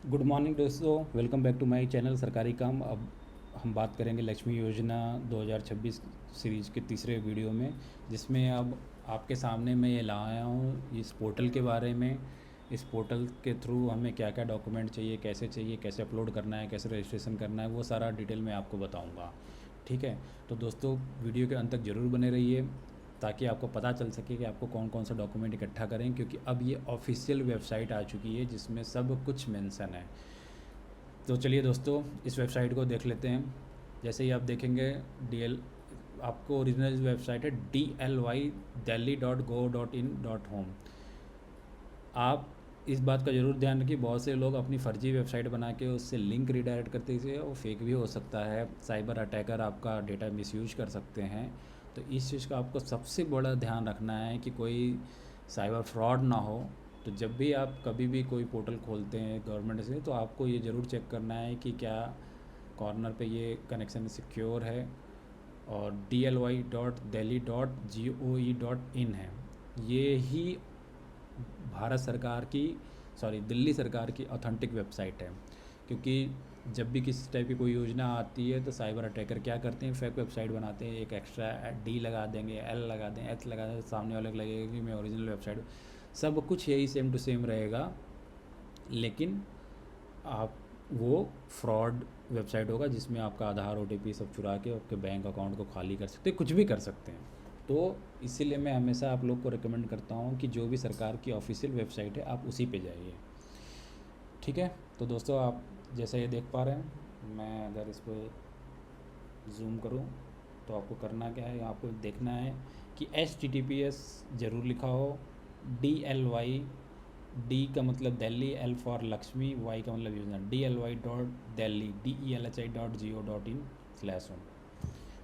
Good morning दोस्तों, welcome back to my channel सरकारी काम। अब हम बात करेंगे लक्ष्मी योजना 2026 सीरीज़ के तीसरे वीडियो में, जिसमें अब आपके सामने मैं ये लाया हूँ इस पोर्टल के बारे में। इस पोर्टल के थ्रू हमें क्या क्या डॉक्यूमेंट चाहिए, कैसे अपलोड करना है, कैसे रजिस्ट्रेशन करना है, वो सारा डिटेल में आपको बताऊँगा। ठीक है, तो दोस्तों वीडियो के अंत तक ज़रूर बने रहिए ताकि आपको पता चल सके कि आपको कौन कौन सा डॉक्यूमेंट इकट्ठा करें, क्योंकि अब ये ऑफिशियल वेबसाइट आ चुकी है जिसमें सब कुछ मेंशन है। तो चलिए दोस्तों, इस वेबसाइट को देख लेते हैं। जैसे ही आप देखेंगे DL, आपको ओरिजिनल वेबसाइट है DLY delhi.go.in.home। आप इस बात का ज़रूर ध्यान रखिए, बहुत से लोग अपनी फ़र्जी वेबसाइट बना के उससे लिंक रिडायरेक्ट करते हैं, वो फेक भी हो सकता है। साइबर अटैकर आपका डेटा मिसयूज कर सकते हैं। तो इस चीज़ का आपको सबसे बड़ा ध्यान रखना है कि कोई साइबर फ्रॉड ना हो। तो जब भी आप कभी भी कोई पोर्टल खोलते हैं गवर्नमेंट से, तो आपको ये ज़रूर चेक करना है कि क्या कॉर्नर पे ये कनेक्शन सिक्योर है और DLY.delhi.gov.in है। ये ही भारत सरकार की, सॉरी दिल्ली सरकार की ऑथेंटिक वेबसाइट है। क्योंकि जब भी किसी टाइप की कोई योजना आती है तो साइबर अटैकर क्या करते हैं, फेक वेबसाइट बनाते हैं, एक एक्स्ट्रा D लगा देंगे, L लगा देंगे, H लगा देंगे, सामने वाले को लगेगा कि मैं ओरिजिनल वेबसाइट। सब कुछ यही सेम टू सेम रहेगा, लेकिन आप वो फ्रॉड वेबसाइट होगा जिसमें आपका आधार OTP सब चुरा के आपके बैंक अकाउंट को खाली कर सकते हैं, कुछ भी कर सकते हैं। तो इसीलिए मैं हमेशा आप लोग को रिकमेंड करता हूँ कि जो भी सरकार की ऑफिशियल वेबसाइट है आप उसी पे जाइए। ठीक है, तो दोस्तों आप जैसा ये देख पा रहे हैं, मैं अगर इस पर जूम करूँ तो आपको करना क्या है, आपको देखना है कि HTTPS ज़रूर लिखा हो। DLY, D का मतलब Delhi, L for Lakshmi, Y का मतलब योजना, DLY.delhi.go.in/home।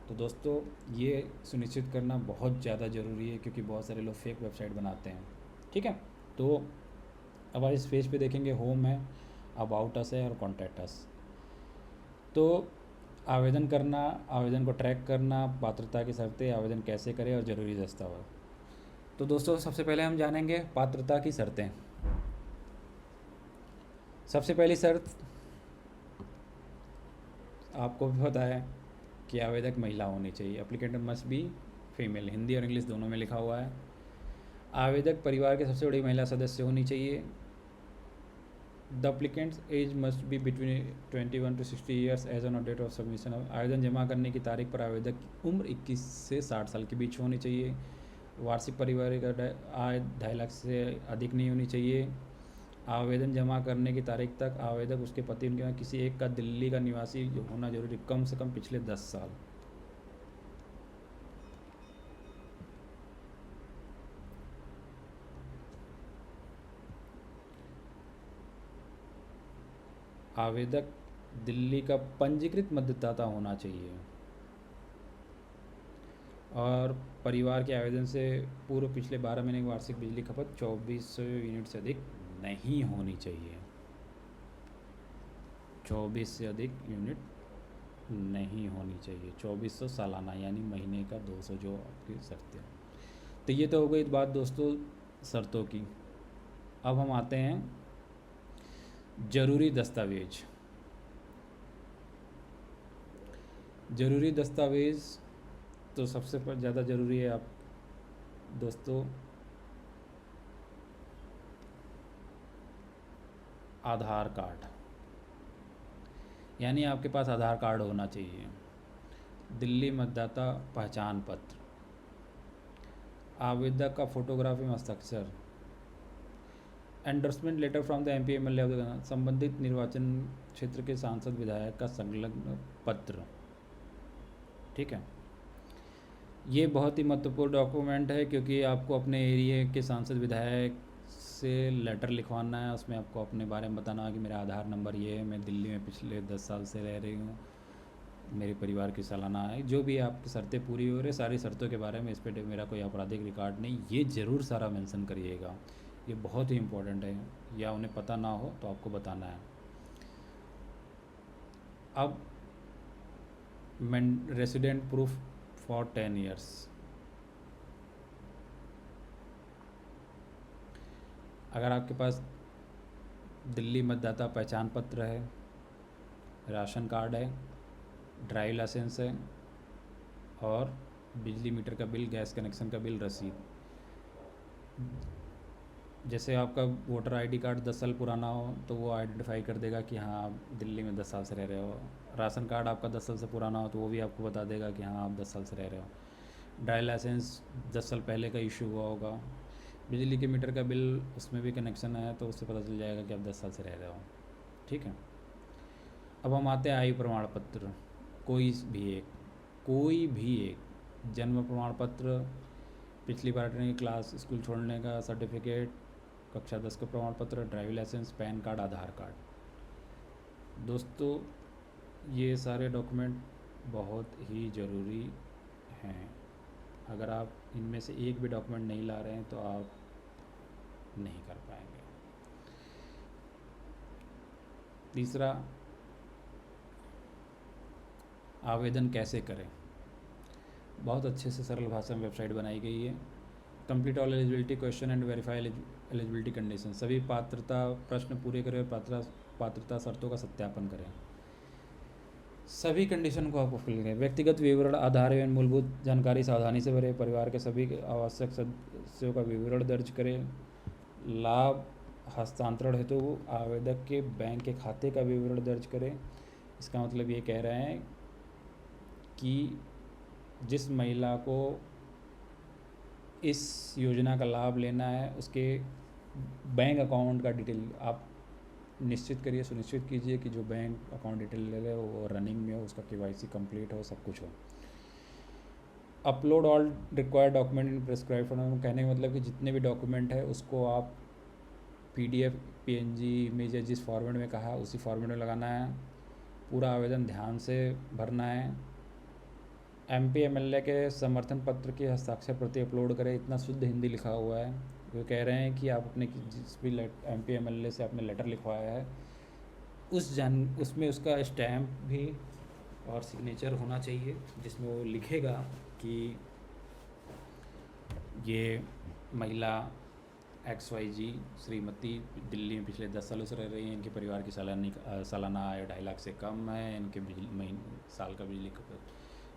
तो दोस्तों ये सुनिश्चित करना बहुत ज़्यादा ज़रूरी है, क्योंकि बहुत सारे लोग फेक वेबसाइट बनाते हैं। ठीक है, तो अब आप इस पेज पे देखेंगे, होम है, अबाउट अस है और कॉन्टैक्ट अस। तो आवेदन करना, आवेदन को ट्रैक करना, पात्रता की शर्तें, आवेदन कैसे करें और ज़रूरी दस्तावेज। तो दोस्तों सबसे पहले हम जानेंगे पात्रता की शर्तें। सबसे पहली शर्त आपको भी पता है कि आवेदक महिला होनी चाहिए। Applicant must be female, Hindi और इंग्लिश दोनों में लिखा हुआ है। आवेदक परिवार के सबसे बड़ी महिला सदस्य होनी चाहिए। The applicants age must be between 21 to 60 years age on date of submission. आवेदन जमा करने की तारीख पर आवेदक की उम्र 21 से 60 साल के बीच होनी चाहिए। वार्षिक पारिवारिक आय 2.5 लाख से अधिक नहीं होनी चाहिए। आवेदन जमा करने की तारीख तक आवेदक, उसके पति, उनके यहाँ किसी एक का दिल्ली का निवासी होना जरूरी, कम से कम पिछले 10 साल। आवेदक दिल्ली का पंजीकृत मतदाता होना चाहिए और परिवार के आवेदन से पूर्व पिछले 12 महीने की वार्षिक बिजली खपत 2400 यूनिट से अधिक नहीं होनी चाहिए। 24 से अधिक यूनिट नहीं होनी चाहिए। 2400 सालाना यानी महीने का 200 जो आपकी शर्तें। तो ये तो हो गई बात दोस्तों शर्तों की। अब हम आते हैं ज़रूरी दस्तावेज। ज़रूरी दस्तावेज़ तो सबसे ज़्यादा ज़रूरी है आप दोस्तों आधार कार्ड, यानी आपके पास आधार कार्ड होना चाहिए। दिल्ली मतदाता पहचान पत्र, आवेदक का फोटोग्राफी में हस्ताक्षर, endorsement letter from the MPMLA, संबंधित निर्वाचन क्षेत्र के सांसद विधायक का संलग्न पत्र। ठीक है, ये बहुत ही महत्वपूर्ण डॉक्यूमेंट है, क्योंकि आपको अपने एरिया के सांसद विधायक से लेटर लिखवाना है। उसमें आपको अपने बारे में बताना है कि मेरा आधार नंबर ये है, मैं दिल्ली में पिछले 10 साल से रह रही हूँ, मेरे परिवार की सालाना आय, जो भी आपकी शर्तें पूरी हो रही, सारी शर्तों के बारे में, इस पर मेरा कोई आपराधिक रिकॉर्ड नहीं, ये ज़रूर सारा मेंशन करिएगा। ये बहुत ही इम्पोर्टेंट है, या उन्हें पता ना हो तो आपको बताना है। अब रेसिडेंट प्रूफ फॉर 10 ईयर्स, अगर आपके पास दिल्ली मतदाता पहचान पत्र है, राशन कार्ड है, ड्राइविंग लाइसेंस है और बिजली मीटर का बिल, गैस कनेक्शन का बिल, रसीद। जैसे आपका वोटर आईडी कार्ड 10 साल पुराना हो तो वो आइडेंटिफाई कर देगा कि हाँ आप दिल्ली में 10 साल से रह रहे हो। राशन कार्ड आपका 10 साल से पुराना हो तो वो भी आपको बता देगा कि हाँ आप 10 साल से रह रहे हो। ड्राइविंग लाइसेंस 10 साल पहले का इशू हुआ होगा। बिजली के मीटर का बिल, उसमें भी कनेक्शन है तो उससे पता चल जाएगा कि आप 10 साल से रह रहे हो। ठीक है। अब हम आते हैं आयु प्रमाण पत्र। कोई भी एक जन्म प्रमाण पत्र, पिछली बार की क्लास, स्कूल छोड़ने का सर्टिफिकेट, कक्षा 10 का प्रमाण पत्र, ड्राइविंग लाइसेंस, पैन कार्ड, आधार कार्ड। दोस्तों ये सारे डॉक्यूमेंट बहुत ही ज़रूरी हैं। अगर आप इनमें से एक भी डॉक्यूमेंट नहीं ला रहे हैं तो आप नहीं कर पाएंगे। तीसरा, आवेदन कैसे करें। बहुत अच्छे से सरल भाषा में वेबसाइट बनाई गई है। Complete all eligibility question and verify eligibility condition. सभी पात्रता प्रश्न पूरे करें और पात्रता शर्तों का सत्यापन करें। सभी कंडीशन को आप फुलफिल करें। व्यक्तिगत विवरण, आधार एवं मूलभूत जानकारी सावधानी से भरें। परिवार के सभी आवश्यक सदस्यों का विवरण दर्ज करें। लाभ हस्तांतरण हेतु आवेदक के बैंक के खाते का विवरण दर्ज करें। इसका मतलब ये कह रहे हैं कि जिस महिला को इस योजना का लाभ लेना है उसके बैंक अकाउंट का डिटेल आप निश्चित करिए, सुनिश्चित कीजिए कि जो बैंक अकाउंट डिटेल ले रहे हो वो रनिंग में हो, उसका KYC कंप्लीट हो, सब कुछ हो। Upload all required document in prescribe format. कहने का मतलब कि जितने भी डॉक्यूमेंट है उसको आप PDF, PNG, इमेज या जिस फॉर्मेट में कहा उसी फॉर्मेट में लगाना है। पूरा आवेदन ध्यान से भरना है। MP MLA के समर्थन पत्र की हस्ताक्षर प्रति अपलोड करें। इतना शुद्ध हिंदी लिखा हुआ है। वो कह रहे हैं कि आप अपने जिस भी MP MLA से आपने लेटर लिखवाया है उसमें उसका स्टैम्प भी और सिग्नेचर होना चाहिए, जिसमें वो लिखेगा कि ये महिला XYZ श्रीमती दिल्ली में पिछले 10 सालों से रह रही हैं। इनके परिवार की सालाना आय 2.5 लाख से कम है। इनके साल का बिजली खपत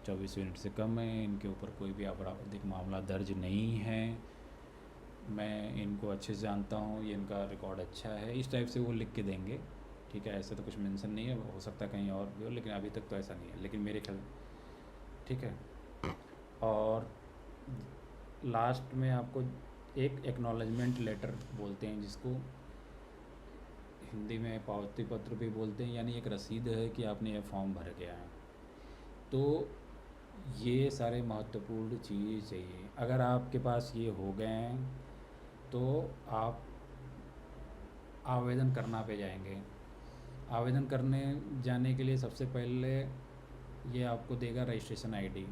24 यूनिट से कम है। इनके ऊपर कोई भी आपराधिक मामला दर्ज नहीं है। मैं इनको अच्छे से जानता हूँ, ये इनका रिकॉर्ड अच्छा है। इस टाइप से वो लिख के देंगे। ठीक है। ऐसे तो कुछ मेंशन नहीं है, हो सकता है कहीं और भी हो, लेकिन अभी तक तो ऐसा नहीं है, लेकिन मेरे ख्याल। ठीक है। और लास्ट में आपको एक एक्नॉलेजमेंट लेटर बोलते हैं, जिसको हिंदी में पावती पत्र भी बोलते हैं, यानी एक रसीद है कि आपने ये फॉर्म भर गया है। तो ये सारे महत्वपूर्ण चीज़ चाहिए। अगर आपके पास ये हो गए हैं तो आप आवेदन करना पे जाएंगे। आवेदन करने जाने के लिए सबसे पहले ये आपको देगा रजिस्ट्रेशन ID।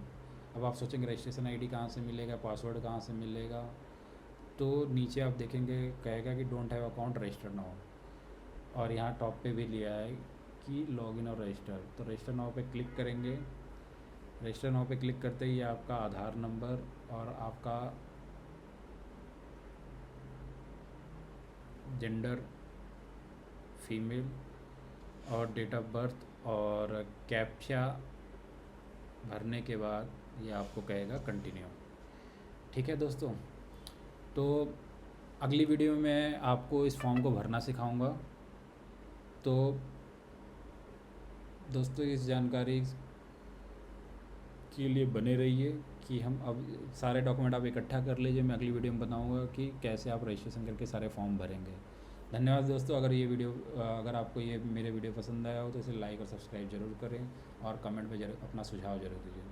अब आप सोचेंगे रजिस्ट्रेशन ID कहाँ से मिलेगा, पासवर्ड कहाँ से मिलेगा, तो नीचे आप देखेंगे कहेगा कि don't have account register now, और यहाँ टॉप पे भी लिया है कि लॉगिन और रजिस्टर। तो रजिस्टर नाउ पे क्लिक करेंगे। रजिस्टर नाउ पे क्लिक करते ही आपका आधार नंबर और आपका जेंडर फीमेल और डेट ऑफ बर्थ और कैप्चा भरने के बाद ये आपको कहेगा कंटिन्यू। ठीक है दोस्तों, तो अगली वीडियो में मैं आपको इस फॉर्म को भरना सिखाऊंगा। तो दोस्तों इस जानकारी के लिए बने रहिए कि हम अब सारे डॉक्यूमेंट आप इकट्ठा कर लीजिए। मैं अगली वीडियो में बताऊंगा कि कैसे आप रजिस्ट्रेशन करके सारे फॉर्म भरेंगे। धन्यवाद दोस्तों। अगर आपको ये मेरे वीडियो पसंद आया हो तो इसे लाइक और सब्सक्राइब जरूर करें और कमेंट में अपना सुझाव जरूर दीजिए।